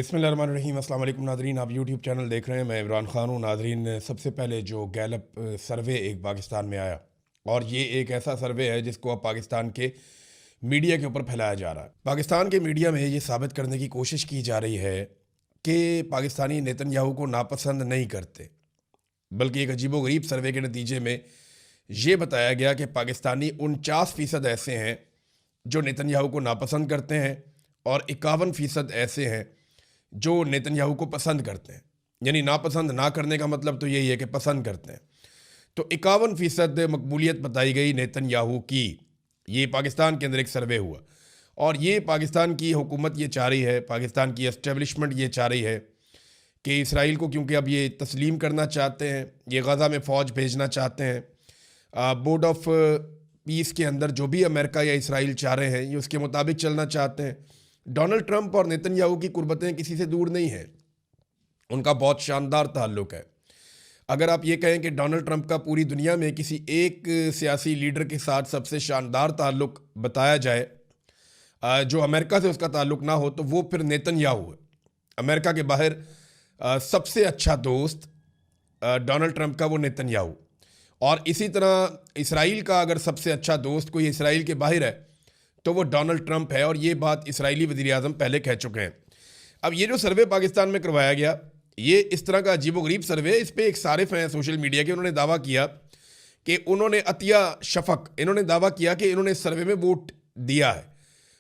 बिस्मिल्लाहिर्रहमानिर्रहीम। अस्सलाम वालेकुम नादरीन, आप यूट्यूब चैनल देख रहे हैं। मैं इमरान खान हूँ। नादरीन, सबसे पहले जो गैलप सर्वे एक पाकिस्तान में आया, और ये एक ऐसा सर्वे है जिसको अब पाकिस्तान के मीडिया के ऊपर फैलाया जा रहा है। पाकिस्तान के मीडिया में ये साबित करने की कोशिश की जा रही है कि पाकिस्तानी नेतन्याहू को नापसंद नहीं करते, बल्कि एक अजीबोगरीब सर्वे के नतीजे में ये बताया गया कि पाकिस्तानी 49% ऐसे हैं जो नेतन्याहू को नापसंद करते हैं और 51% ऐसे हैं जो नेतन्याहू को पसंद करते हैं। यानी नापसंद ना करने का मतलब तो यही है कि पसंद करते हैं। तो 51% मकबूलियत बताई गई नेतन्याहू की। ये पाकिस्तान के अंदर एक सर्वे हुआ, और ये पाकिस्तान की हुकूमत ये चाह रही है, पाकिस्तान की एस्टेब्लिशमेंट ये चाह रही है कि इसराइल को, क्योंकि अब ये तस्लीम करना चाहते हैं, ये गज़ा में फ़ौज भेजना चाहते हैं, बोर्ड ऑफ पीस के अंदर जो भी अमेरिका या इसराइल चाह रहे हैं ये उसके मुताबिक चलना चाहते हैं। डोनाल्ड ट्रंप और नेतन्याहू की कुर्बतें किसी से दूर नहीं हैं, उनका बहुत शानदार ताल्लुक़ है। अगर आप ये कहें कि डोनाल्ड ट्रंप का पूरी दुनिया में किसी एक सियासी लीडर के साथ सबसे शानदार ताल्लुक़ बताया जाए जो अमेरिका से उसका ताल्लुक़ ना हो, तो वो फिर नेतन्याहू है। अमेरिका के बाहर सबसे अच्छा दोस्त डोनाल्ड ट्रंप का वो नेतन्याहू। और इसी तरह इसराइल का अगर सबसे अच्छा दोस्त कोई इसराइल के बाहर है तो वो डोनाल्ड ट्रंप है, और ये बात इसराइली वज़ीर-ए-आज़म पहले कह चुके हैं। अब ये जो सर्वे पाकिस्तान में करवाया गया, ये इस तरह का अजीबोगरीब सर्वे, इस पर एक सारिफ हैं सोशल मीडिया के, उन्होंने दावा किया कि उन्होंने अतिया शफक, इन्होंने दावा किया कि इन्होंने इस सर्वे में वोट दिया है।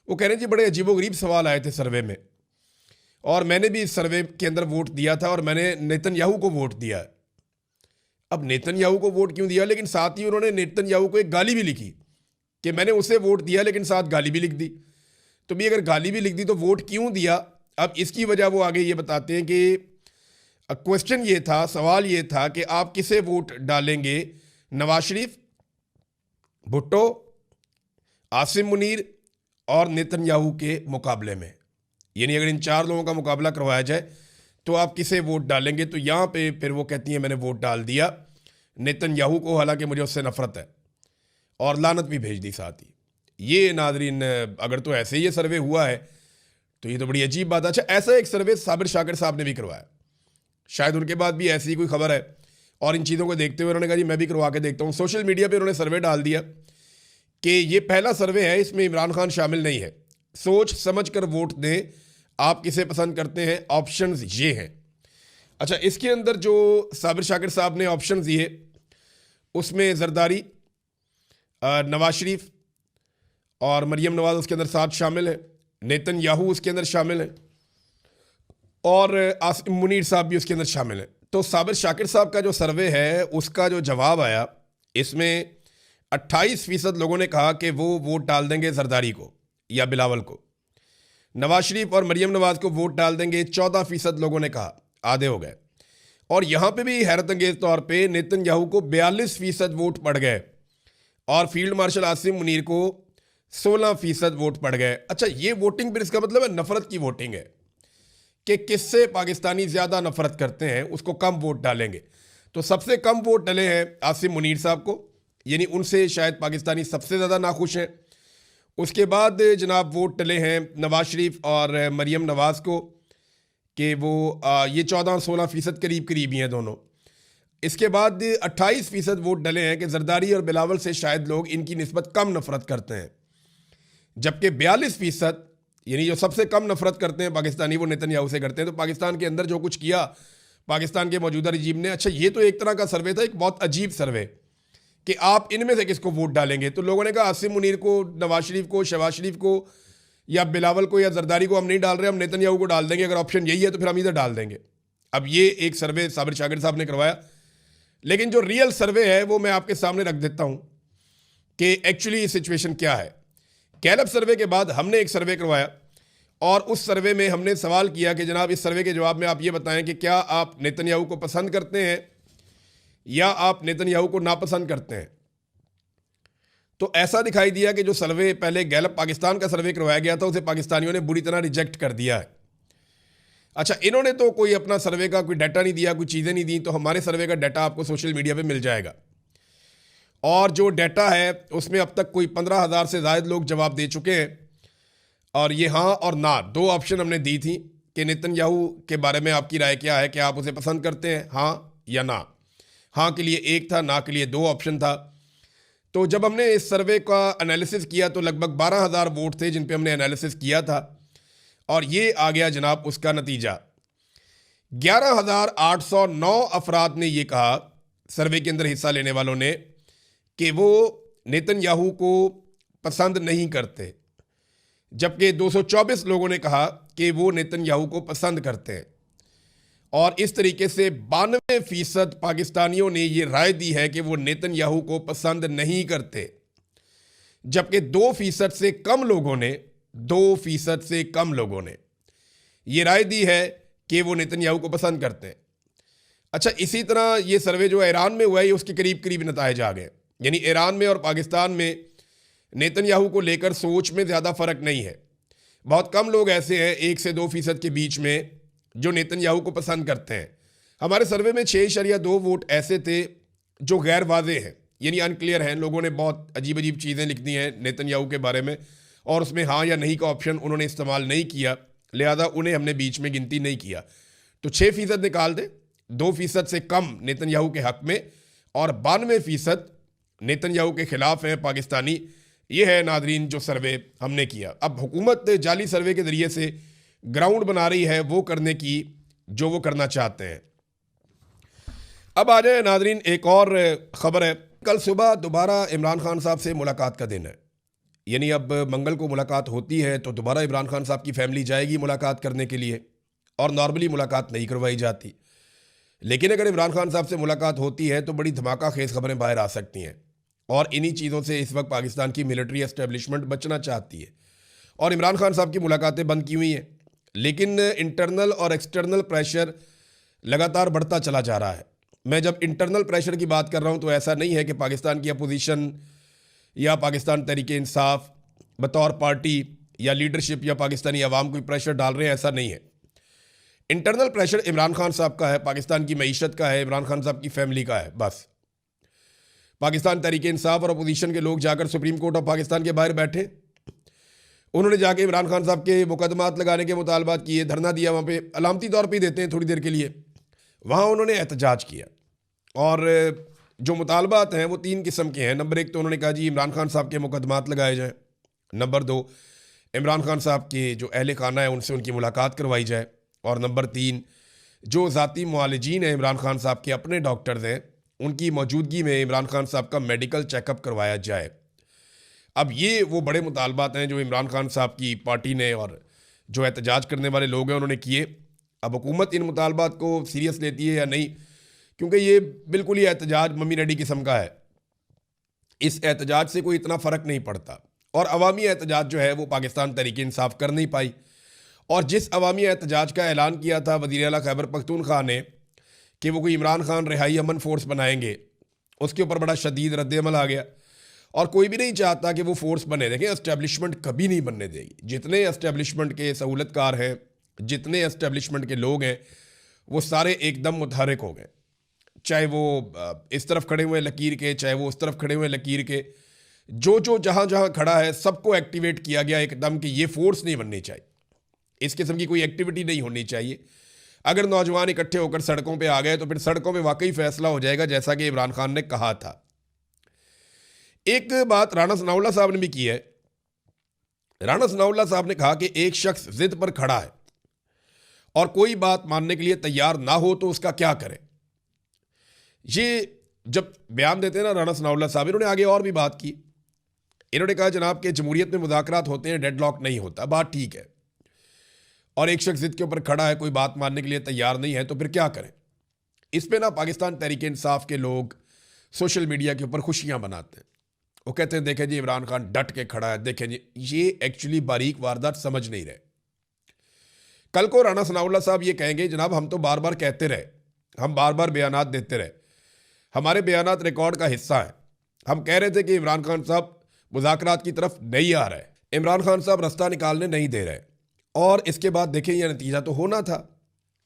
वो कह रहे हैं जी बड़े अजीबोगरीब सवाल आए थे सर्वे में, और मैंने भी इस सर्वे के अंदर वोट दिया था और मैंने नेतन्याहू को वोट दिया है। अब नेतन्याहू को वोट क्यों दिया, लेकिन साथ ही उन्होंने नेतन्याहू को एक गाली भी लिखी कि मैंने उसे वोट दिया, लेकिन साथ गाली भी लिख दी। तो भी अगर गाली भी लिख दी तो वोट क्यों दिया? अब इसकी वजह वो आगे ये बताते हैं कि क्वेश्चन ये था, सवाल ये था कि आप किसे वोट डालेंगे, नवाज शरीफ, भुट्टो, आसिम मुनीर और नेतन्याहू के मुकाबले में। यानी अगर इन चार लोगों का मुकाबला करवाया जाए तो आप किसे वोट डालेंगे? तो यहाँ पे फिर वो कहती हैं मैंने वोट डाल दिया नेतन्याहू को, हालांकि मुझे उससे नफरत है, और लानत भी भेज दी साथ ही। ये नादरीन, अगर तो ऐसे ही ये सर्वे हुआ है तो ये तो बड़ी अजीब बात है। अच्छा, ऐसा एक सर्वे साबिर शाकिर साहब ने भी करवाया, शायद उनके बाद भी ऐसी कोई खबर है, और इन चीज़ों को देखते हुए उन्होंने कहा जी मैं भी करवा के देखता हूँ। सोशल मीडिया पर उन्होंने सर्वे डाल दिया कि ये पहला सर्वे है, इसमें इमरान खान शामिल नहीं है, सोच समझ कर वोट दें, आप किसे पसंद करते हैं, ऑप्शंस ये हैं। अच्छा, इसके अंदर जो साबिर शाकिर साहब ने ऑप्शंस दिए उसमें जरदारी, नवाज शरीफ और मरियम नवाज उसके अंदर साथ शामिल है, नेतन्याहू उसके अंदर शामिल है, और आसिम मुनीर साहब भी उसके अंदर शामिल है। तो साबिर शाकिर साहब का जो सर्वे है उसका जो जवाब आया, इसमें 28% लोगों ने कहा कि वो वोट डाल देंगे जरदारी को या बिलावल को। नवाज शरीफ और मरियम नवाज को वोट डाल देंगे 14% लोगों ने कहा, आधे हो गए। और यहाँ पे भी हैरत अंगेज तौर पे नेतन्याहू को 42% वोट पड़ गए, और फील्ड मार्शल आसिम मुनीर को 16% वोट पड़ गए। अच्छा, ये वोटिंग फिर इसका मतलब है नफरत की वोटिंग है कि किससे पाकिस्तानी ज़्यादा नफरत करते हैं उसको कम वोट डालेंगे। तो सबसे कम वोट डले हैं आसिम मुनीर साहब को, यानी उनसे शायद पाकिस्तानी सबसे ज़्यादा नाखुश हैं। उसके बाद जनाब वोट डले हैं नवाज शरीफ और मरियम नवाज़ को कि वो ये 14 और 16% करीब करीब ही हैं दोनों। इसके बाद 28% वोट डले हैं कि जरदारी और बिलावल से शायद लोग इनकी निस्बत कम नफरत करते हैं, जबकि 42% यानी जो सबसे कम नफरत करते हैं पाकिस्तानी वो नेतन्याहू से करते हैं। तो पाकिस्तान के अंदर जो कुछ किया पाकिस्तान के मौजूदा रजीम ने, अच्छा ये तो एक तरह का सर्वे था, एक बहुत अजीब सर्वे कि आप इनमें से किसको वोट डालेंगे। तो लोगों ने कहा आसिम मुनीर को, नवाज शरीफ को, शहबाज शरीफ को, या बिलावल को, या जरदारी को हम नहीं डाल रहे, हम नेतन्याहू को डाल देंगे। अगर ऑप्शन यही है तो फिर हम इधर डाल देंगे। अब ये एक सर्वे साबिर शाकिर साहब ने करवाया, लेकिन जो रियल सर्वे है वो मैं आपके सामने रख देता हूँ कि एक्चुअली सिचुएशन क्या है। गैलप सर्वे के बाद हमने एक सर्वे करवाया, और उस सर्वे में हमने सवाल किया कि जनाब इस सर्वे के जवाब में आप ये बताएं कि क्या आप नेतन्याहू को पसंद करते हैं या आप नेतन्याहू को नापसंद करते हैं। तो ऐसा दिखाई दिया कि जो सर्वे पहले गैलप पाकिस्तान का सर्वे करवाया गया था उसे पाकिस्तानियों ने बुरी तरह रिजेक्ट कर दिया है। अच्छा, इन्होंने तो कोई अपना सर्वे का कोई डाटा नहीं दिया, कोई चीज़ें नहीं दी, तो हमारे सर्वे का डाटा आपको सोशल मीडिया पे मिल जाएगा। और जो डाटा है उसमें अब तक कोई 15,000 से ज़ायद लोग जवाब दे चुके हैं, और ये हाँ और ना दो ऑप्शन हमने दी थी कि नेतन्याहू के बारे में आपकी राय क्या है, क्या आप उसे पसंद करते हैं, हाँ या ना। हाँ के लिए एक था, ना के लिए 2 ऑप्शन था। तो जब हमने इस सर्वे का एनालिसिस किया तो लगभग 12,000 वोट थे जिन पे हमने एनालिसिस किया था, और ये आ गया जनाब उसका नतीजा। 11,809 अफराद ने ये कहा, सर्वे के अंदर हिस्सा लेने वालों ने, कि वो नेतन्याहू को पसंद नहीं करते, जबकि 224 लोगों ने कहा कि वो नेतन्याहू को पसंद करते हैं। और इस तरीके से 92% पाकिस्तानियों ने ये राय दी है कि वो नेतन्याहू को पसंद नहीं करते, जबकि 2% से कम लोगों ने 2% से कम लोगों ने ये राय दी है कि वो नेतन्याहू को पसंद करते हैं। अच्छा, इसी तरह ये सर्वे जो ईरान में हुआ है, ये उसके करीब करीब नताइज आ गए। यानी ईरान में और पाकिस्तान में नेतन्याहू को लेकर सोच में ज़्यादा फ़र्क नहीं है। बहुत कम लोग ऐसे हैं 1 से 2% के बीच में जो नेतन्याहू को पसंद करते हैं। हमारे सर्वे में 6.2 वोट ऐसे थे जो गैर वाज़े हैं, यानी अनक्लियर हैं। लोगों ने बहुत अजीब अजीब चीज़ें लिख दी हैं नेतन्याहू के बारे में, और उसमें हाँ या नहीं का ऑप्शन उन्होंने इस्तेमाल नहीं किया, लिहाजा उन्हें हमने बीच में गिनती नहीं किया। तो 6% निकाल दें, 2% से कम नेतन्याहू के हक़ में, और 92% नेतन्याहू के ख़िलाफ़ हैं पाकिस्तानी। ये है नादरीन जो सर्वे हमने किया। अब हुकूमत जाली सर्वे के ज़रिए से ग्राउंड बना रही है वो करने की जो वो करना चाहते हैं। अब आ जाए नादरीन, एक और ख़बर है। कल सुबह दोबारा इमरान खान साहब से मुलाकात का दिन है, यानी अब मंगल को मुलाकात होती है तो दोबारा इमरान खान साहब की फैमिली जाएगी मुलाकात करने के लिए, और नॉर्मली मुलाकात नहीं करवाई जाती। लेकिन अगर इमरान खान साहब से मुलाकात होती है तो बड़ी धमाका खेज़ खबरें बाहर आ सकती हैं, और इन्हीं चीज़ों से इस वक्त पाकिस्तान की मिलिट्री एस्टेब्लिशमेंट बचना चाहती है। और इमरान खान साहब की मुलाकातें बंद की हुई हैं, लेकिन इंटरनल और एक्सटर्नल प्रेशर लगातार बढ़ता चला जा रहा है। मैं जब इंटरनल प्रेशर की बात कर रहा हूँ तो ऐसा नहीं है कि पाकिस्तान की अपोजिशन या पाकिस्तान तहरीक इंसाफ बतौर पार्टी या लीडरशिप या पाकिस्तानी अवाम कोई प्रेशर डाल रहे हैं, ऐसा नहीं है। इंटरनल प्रेशर इमरान खान साहब का है, पाकिस्तान की मईशत का है, इमरान खान साहब की फैमिली का है। बस पाकिस्तान तहरीक इंसाफ और अपोजिशन के लोग जाकर सुप्रीम कोर्ट ऑफ पाकिस्तान के बाहर बैठे, उन्होंने जाके इमरान खान साहब के मुकदमात लगाने के मुतालबात किए, धरना दिया। वहाँ पे अलामती तौर पे देते हैं थोड़ी देर के लिए, वहाँ उन्होंने एहतजाज किया। और जो मुतालबात हैं वो 3 किस्म के हैं। नंबर 1 तो उन्होंने कहा जी इमरान खान साहब के मुकदमात लगाए जाएँ। नंबर 2, इमरान खान साहब के जो अहल खाना है उनसे उनकी मुलाकात करवाई जाए। और नंबर 3, जो ज़ाती मुआलिजीन हैं इमरान खान साहब के, अपने डॉक्टर्स हैं, उनकी मौजूदगी में इमरान खान साहब का मेडिकल चेकअप करवाया जाए। अब ये वो बड़े मुतालबात हैं जो इमरान खान साहब की पार्टी ने और जो एहतजाज करने वाले लोग हैं उन्होंने किए। अब हुकूमत इन मुतालबात को सीरियस लेती है या नहीं, क्योंकि ये बिल्कुल ही एहतजाज मम्मी डैडी किस्म का है। इस एहतजाज से कोई इतना फ़र्क नहीं पड़ता, और अवामी एहतजाज जो है वो पाकिस्तान तहरीक इंसाफ कर नहीं पाई। और जिस अवामी एहतजाज का ऐलान किया था वज़ीर आला खैबर पख्तूनख्वा ने कि वो कोई इमरान खान रिहाई अमन फोर्स बनाएंगे, उसके ऊपर बड़ा शदीद रद्द-ए-अमल आ गया, और कोई भी नहीं चाहता कि वो फोर्स बने। देखें, एस्टेब्लिशमेंट कभी नहीं बनने देगी। जितने एस्टेब्लिशमेंट के सहूलतकार हैं, जितने एस्टेब्लिशमेंट के लोग हैं, वो सारे एकदम मुतहरिक हो गए। चाहे वो इस तरफ खड़े हुए लकीर के, चाहे वो उस तरफ खड़े हुए लकीर के, जो जहाँ जहाँ खड़ा है सबको एक्टिवेट किया गया एकदम कि ये फोर्स नहीं बननी चाहिए, इस किस्म की कोई एक्टिविटी नहीं होनी चाहिए। अगर नौजवान इकट्ठे होकर सड़कों पे आ गए तो फिर सड़कों पे वाकई फैसला हो जाएगा, जैसा कि इमरान खान ने कहा था। एक बात राणा सनाउल्लाह साहब ने भी की है। राणा सनाउल्लाह साहब ने कहा कि एक शख्स जिद पर खड़ा है और कोई बात मानने के लिए तैयार ना हो तो उसका क्या करें। ये जब बयान देते हैं ना राणा सनाउल्लाह साहब, इन्होंने आगे और भी बात की। इन्होंने कहा जनाब कि जमहूरियत में मुज़ाकरात होते हैं, डेडलॉक नहीं होता, बात ठीक है, और एक शख्स जिद के ऊपर खड़ा है, कोई बात मानने के लिए तैयार नहीं है, तो फिर क्या करें। इस पे ना पाकिस्तान तहरीक इंसाफ के लोग सोशल मीडिया के ऊपर खुशियां मनाते हैं। वो कहते हैं देखें जी इमरान खान डट के खड़ा है, देखें जी। ये एक्चुअली बारीक वारदात समझ नहीं रहे। कल को राणा सनाउल्लाह साहब ये कहेंगे जनाब हम तो बार बार कहते रहे, हम बार बार बयानात देते रहे, हमारे बयानात रिकॉर्ड का हिस्सा है, हम कह रहे थे कि इमरान खान साहब मुज़ाकरात की तरफ नहीं आ रहे, इमरान खान साहब रास्ता निकालने नहीं दे रहे, और इसके बाद देखें यह नतीजा तो होना था।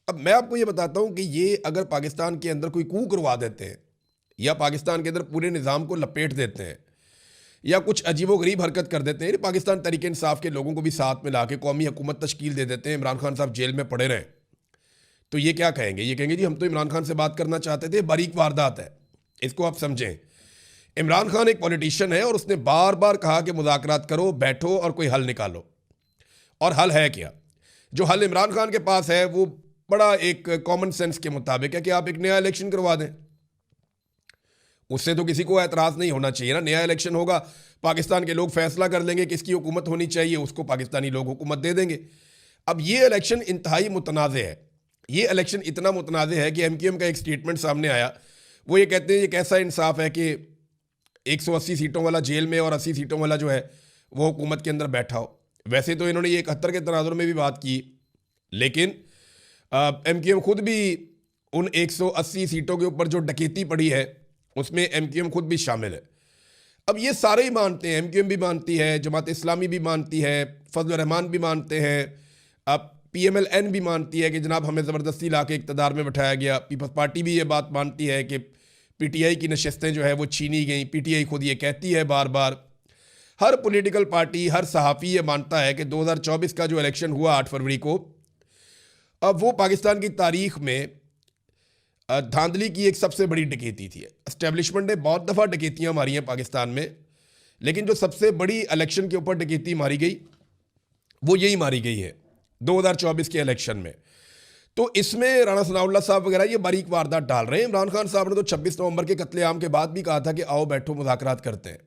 अब मैं आपको ये बताता हूँ कि ये अगर पाकिस्तान के अंदर कोई कू करवा देते हैं या पाकिस्तान के अंदर पूरे निज़ाम को लपेट देते हैं या कुछ अजीबोगरीब हरकत कर देते हैं, पाकिस्तान तहरीक इंसाफ के लोगों को भी साथ मिला के कौमी हुकूमत तश्कील दे देते हैं, इमरान खान साहब जेल में पड़े रहें, तो ये क्या कहेंगे? ये कहेंगे जी हम तो इमरान खान से बात करना चाहते थे, बारीक वारदात है। इसको आप समझें, इमरान खान एक पॉलिटिशियन है और उसने बार बार कहा कि मुज़ाकरात करो, बैठो और कोई हल निकालो। और हल है क्या? जो हल इमरान खान के पास है वो बड़ा एक कॉमन सेंस के मुताबिक है कि आप एक नया इलेक्शन करवा दें। उससे तो किसी को एतराज़ नहीं होना चाहिए ना। नया इलेक्शन होगा, पाकिस्तान के लोग फैसला कर लेंगे किसकी हुकूमत होनी चाहिए, उसको पाकिस्तानी लोग हुकूमत दे देंगे। अब ये इलेक्शन इंतहाई मुतनाज़ है। ये इलेक्शन इतना मुतनाज़ है कि MQM का एक स्टेटमेंट सामने आया, वो ये कहते हैं ये कैसा इंसाफ है कि 180 सीटों वाला जेल में और 80 सीटों वाला जो है वो हुकूमत के अंदर बैठा हो। वैसे तो इन्होंने ये 71 के तनाजुर में भी बात की, लेकिन MQM खुद भी उन 180 सीटों के ऊपर जो डकैती पड़ी है उसमें MQM खुद भी शामिल है। अब ये सारे ही मानते हैं, MQM भी मानती है, जमात इस्लामी भी मानती है, फजल रहमान भी मानते हैं, अब PMLN भी मानती है कि जनाब हमें ज़बरदस्ती ला के इक़्तिदार में बैठाया गया। पीपल्स पार्टी भी ये बात मानती है कि PTI की नशस्तें जो है वो छीनी गई। PTI खुद ये कहती है बार बार। हर पॉलिटिकल पार्टी, हर सहाफ़ी ये मानता है कि 2024 का जो इलेक्शन हुआ 8 फरवरी को, अब वो पाकिस्तान की तारीख में धांधली की एक सबसे बड़ी डकैती थी। एस्टेब्लिशमेंट ने बहुत दफ़ा डकैतियाँ मारी हैं पाकिस्तान में, लेकिन जो सबसे बड़ी इलेक्शन के ऊपर डकैती मारी गई वो यही मारी गई है 2024 के इलेक्शन में। तो इसमें राणा सनाउल्लाह साहब वगैरह ये बारीक वारदात डाल रहे हैं। इमरान खान साहब ने तो 26 नवंबर के कत्लेआम के बाद भी कहा था कि आओ बैठो मुज़ाकरात करते हैं,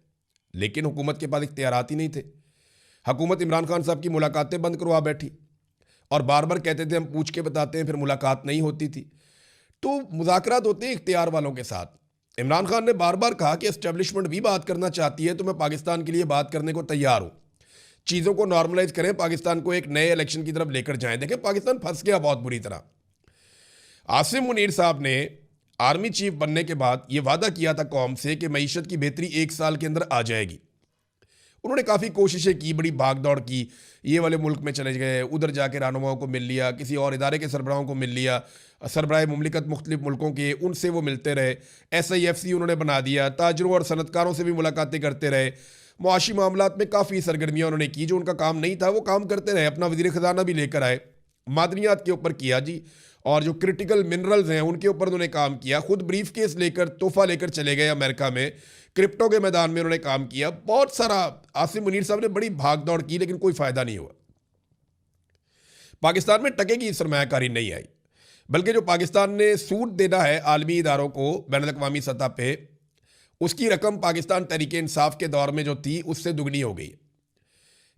लेकिन हुकूमत के पास इख्तियारात ही नहीं थे। हुकूमत इमरान खान साहब की मुलाकातें बंद करवा बैठी और बार बार कहते थे हम पूछ के बताते हैं, फिर मुलाकात नहीं होती थी। तो मुज़ाकरात होते हैं इख्तियार वालों के साथ। इमरान खान ने बार बार कहा कि एस्टेब्लिशमेंट भी बात करना चाहती है तो मैं पाकिस्तान के लिए बात करने को तैयार हूँ, चीज़ों को नॉर्मलाइज करें, पाकिस्तान को एक नए इलेक्शन की तरफ लेकर जाएं। देखें पाकिस्तान फंस गया बहुत बुरी तरह। आसिम मुनीर साहब ने आर्मी चीफ बनने के बाद ये वादा किया था कौम से कि मईशत की बेहतरी 1 साल के अंदर आ जाएगी। उन्होंने काफ़ी कोशिशें की, बड़ी भाग दौड़ की, ये वाले मुल्क में चले गए, उधर जाके रहनुमाओं को मिल लिया, किसी और इदारे के सरबराहों को मिल लिया, सरबराह मुमलिकत मुख्तलिफ मुल्कों के, उनसे वो मिलते रहे। SIFC उन्होंने बना दिया, ताजरों और सनतकारों से भी मुलाकातें करते रहे, मुआशी मामलात में काफ़ी सरगर्मियाँ उन्होंने की। जो उनका काम नहीं था वो काम करते रहे, अपना वज़ीर ख़जाना भी लेकर आए, मादनियात के ऊपर किया जी, और जो क्रिटिकल मिनरल्स हैं उनके ऊपर उन्होंने काम किया। खुद ब्रीफ केस लेकर, तोहफा लेकर चले गए अमेरिका में, क्रिप्टो के मैदान में उन्होंने काम किया, बहुत सारा। आसिम मुनीर साहब ने बड़ी भाग दौड़ की, लेकिन कोई फ़ायदा नहीं हुआ। पाकिस्तान में टके की सरमायाकारी नहीं आई, बल्कि जो पाकिस्तान ने सूद देना है आलमी इदारों को बैनुल-अक़वामी सतह पे, उसकी रकम पाकिस्तान तहरीक इंसाफ के दौर में जो थी उससे दुगनी हो गई।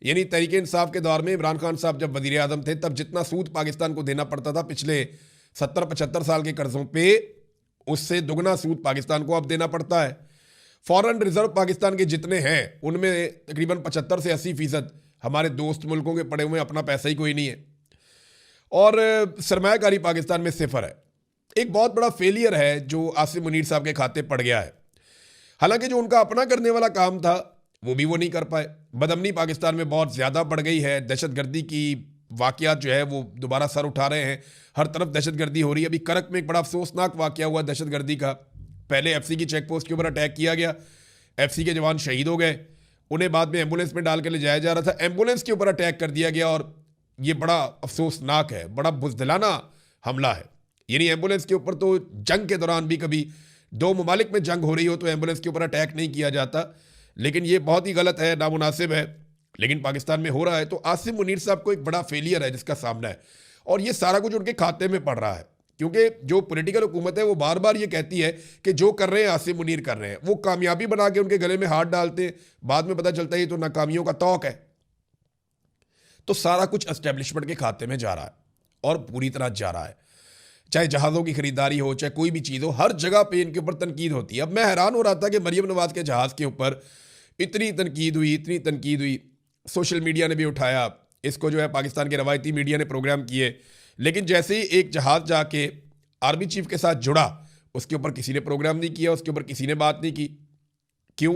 यानी तहरीक इंसाफ के दौर में इमरान खान साहब जब वज़ीर आज़म थे तब जितना सूद पाकिस्तान को देना पड़ता था पिछले 70-75 साल के कर्ज़ों पे, उससे दुगना सूद पाकिस्तान को अब देना पड़ता है। फॉरेन रिजर्व पाकिस्तान के जितने हैं उनमें तकरीबन 75 से 80% हमारे दोस्त मुल्कों के पड़े हुए, अपना पैसा ही कोई नहीं है, और सरमायाकारी पाकिस्तान में सिफर है। एक बहुत बड़ा फेलियर है जो आसिम मुनीर साहब के खाते पड़ गया है। हालांकि जो उनका अपना करने वाला काम था वो भी वो नहीं कर पाए। बदअमनी पाकिस्तान में बहुत ज़्यादा बढ़ गई है, दहशतगर्दी की वाक़यात जो है वो दोबारा सर उठा रहे हैं, हर तरफ दहशतगर्दी हो रही है। अभी करक में एक बड़ा अफसोसनाक वाक़या हुआ दहशतगर्दी का। पहले FC की चेक पोस्ट के ऊपर अटैक किया गया, FC के जवान शहीद हो गए, उन्हें बाद में एम्बुलेंस में डाल के ले जाया जा रहा था, एम्बुलेंस के ऊपर अटैक कर दिया गया, और ये बड़ा अफसोसनाक है, बड़ा बुज़दिलाना हमला है। यानी एम्बुलेंस के ऊपर तो जंग के दौरान भी कभी 2 ममालिक में जंग हो रही हो तो एम्बुलेंस के ऊपर अटैक नहीं किया जाता, लेकिन ये बहुत ही गलत है, नामुनासिब है, लेकिन पाकिस्तान में हो रहा है। तो आसिम मुनीर साहब को एक बड़ा फेलियर है जिसका सामना है, और ये सारा कुछ उनके खाते में पड़ रहा है, क्योंकि जो पॉलिटिकल हुकूमत है वो बार बार ये कहती है कि जो कर रहे हैं आसिम मुनीर कर रहे हैं, वो कामयाबी बना के उनके गले में हाथ डालते हैं, बाद में पता चलता है ये तो नाकामियों का तौक है। तो सारा कुछ एस्टेब्लिशमेंट के खाते में जा रहा है, और पूरी तरह जा रहा है। चाहे जहाज़ों की खरीदारी हो, चाहे कोई भी चीज़ हो, हर जगह पे इनके ऊपर तनकीद होती है। अब मैं हैरान हो रहा था कि मरियम नवाज़ के जहाज़ के ऊपर इतनी तनकीद हुई, इतनी तनकीद हुई, सोशल मीडिया ने भी उठाया इसको, जो है पाकिस्तान के रवायती मीडिया ने प्रोग्राम किए, लेकिन जैसे ही एक जहाज़ जाके आर्मी चीफ के साथ जुड़ा उसके ऊपर किसी ने प्रोग्राम नहीं किया, उसके ऊपर किसी ने बात नहीं की। क्यों?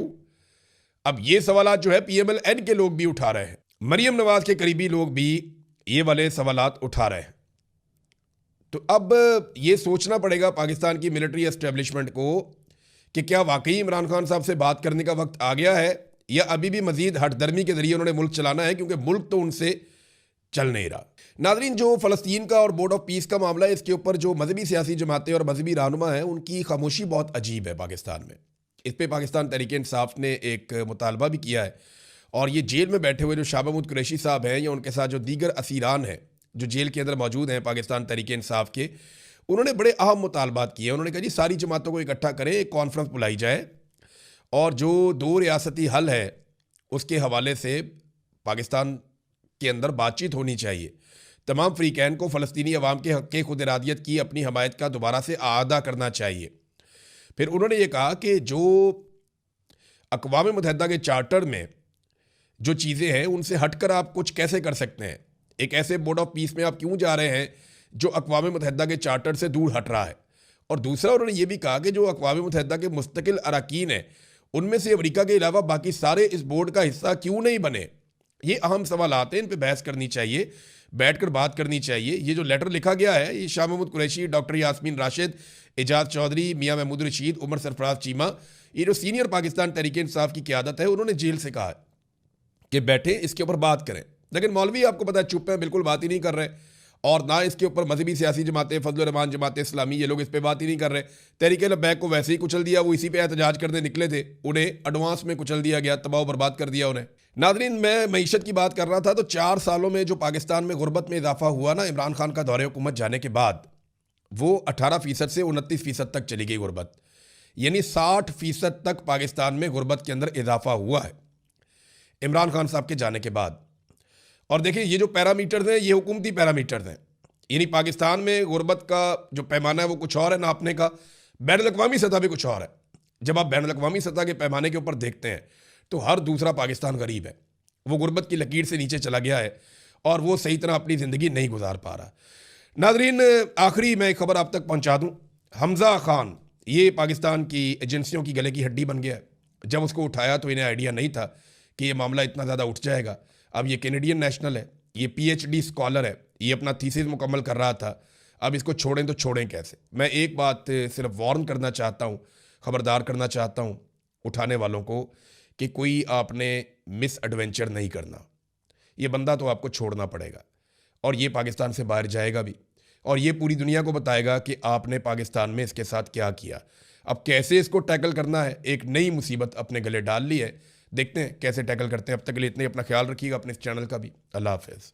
अब ये सवाल जो है PMLN के लोग भी उठा रहे हैं, मरियम नवाज़ के करीबी लोग भी ये वाले सवालात उठा रहे हैं। तो अब ये सोचना पड़ेगा पाकिस्तान की मिलिट्री एस्टेब्लिशमेंट को कि क्या वाकई इमरान खान साहब से बात करने का वक्त आ गया है, या अभी भी मजीद हठधर्मी के जरिए उन्होंने मुल्क चलाना है, क्योंकि मुल्क तो उनसे चल नहीं रहा। नाज़रीन, जो फ़लस्तीन का और बोर्ड ऑफ पीस का मामला है, इसके ऊपर जो मजहबी सियासी जमातें और मजहबी रहनुमा हैं, उनकी खामोशी बहुत अजीब है पाकिस्तान में। इस पर पाकिस्तान तहरीक इंसाफ ने एक मुतालबा भी किया है, और ये जेल में बैठे हुए जो शाह महमूद कुरैशी साहब हैं या उनके साथ जो दीगर असीरान हैं जो जेल के अंदर मौजूद हैं पाकिस्तान तहरीक इंसाफ के, उन्होंने बड़े अहम मुतालबात किए। उन्होंने कहा जी सारी जमातों को इकट्ठा करें, एक कॉन्फ्रेंस बुलाई जाए, और जो 2 रियासती हल है उसके हवाले से पाकिस्तान के अंदर बातचीत होनी चाहिए। तमाम फ़रीक़ैन को फ़लस्तीनी अवाम के हक़ खुद इरादियत की अपनी हमायत का दोबारा से आदा करना चाहिए। फिर उन्होंने ये कहा कि जो अक़वाम मुत्तहिदा के चार्टर में जो चीज़ें हैं उनसे हटकर आप कुछ कैसे कर सकते हैं। एक ऐसे बोर्ड ऑफ पीस में आप क्यों जा रहे हैं जो अक़वाम मुत्तहिदा के चार्टर से दूर हट रहा है। और दूसरा उन्होंने ये भी कहा कि जो अक़वाम मुत्तहिदा के मुस्तकिल अरकान हैं उनमें से अमेरिका के अलावा बाकी सारे इस बोर्ड का हिस्सा क्यों नहीं बने। ये अहम सवालात हैं, इन पर बहस करनी चाहिए, बैठकर बात करनी चाहिए। ये जो लेटर लिखा गया है, ये शाह महमूद कुरैशी, डॉक्टर यास्मीन राशिद, एजाज चौधरी, मियाँ महमूद रशीद, उमर सरफराज चीमा, ये जो सीनियर पाकिस्तान तहरीक इंसाफ की क़यादत है, उन्होंने जेल से कहा है कि बैठे इसके ऊपर बात करें। लेकिन मौलवी आपको पता है चुप हैं, बिल्कुल बात ही नहीं कर रहे, और ना इसके ऊपर मजहबी सियासी जमातें, फजल रहमान जमात इस्लामी, ये लोग इस पर बात ही नहीं कर रहे। तहरीक लब्बैक को वैसे ही कुचल दिया, वो इसी पे एहतजाज करने निकले थे, उन्हें एडवांस में कुचल दिया गया, तबाह बर्बाद कर दिया उन्हें। नाज़रीन, मैं मईशत की बात कर रहा था, तो 4 सालों में जो पाकिस्तान में गुर्बत में इजाफा हुआ ना, इमरान खान का दौरे हुकूमत जाने के बाद, वो 18% से 29% तक चली गई गुर्बत, यानी 60% तक पाकिस्तान में गुर्बत के अंदर इजाफा हुआ है इमरान खान साहब के जाने के बाद। और देखिए, ये जो पैरामीटर्स हैं, ये हुकूमती पैरामीटर्स हैं, यानी पाकिस्तान में गुर्बत का जो पैमाना है वो कुछ और है नापने का, बैनुल-अक़वामी सतह पे कुछ और है। जब आप बैनुल-अक़वामी सतह के पैमाने के ऊपर देखते हैं तो हर दूसरा पाकिस्तान गरीब है, वो गुर्बत की लकीर से नीचे चला गया है और वो सही तरह अपनी ज़िंदगी नहीं गुजार पा रहा। नाज़रीन, आखिरी मैं एक खबर आप तक पहुँचा दूँ। हमज़ा खान, ये पाकिस्तान की एजेंसियों की गले की हड्डी बन गया है। जब उसको उठाया तो इन्हें आइडिया नहीं था कि ये मामला इतना ज़्यादा उठ जाएगा। अब ये कैनेडियन नेशनल है, ये PhD स्कॉलर है, ये अपना थीसिस मुकम्मल कर रहा था। अब इसको छोड़ें तो छोड़ें कैसे। मैं एक बात सिर्फ वार्न करना चाहता हूँ, ख़बरदार करना चाहता हूँ उठाने वालों को कि कोई आपने मिस एडवेंचर नहीं करना। ये बंदा तो आपको छोड़ना पड़ेगा, और ये पाकिस्तान से बाहर जाएगा भी, और ये पूरी दुनिया को बताएगा कि आपने पाकिस्तान में इसके साथ क्या किया। अब कैसे इसको टैकल करना है, एक नई मुसीबत अपने गले डाल ली है, देखते हैं कैसे टैकल करते हैं। अब तक के लिए इतने, अपना ख्याल रखिएगा, अपने इस चैनल का भी। अल्लाह हाफ़िज़।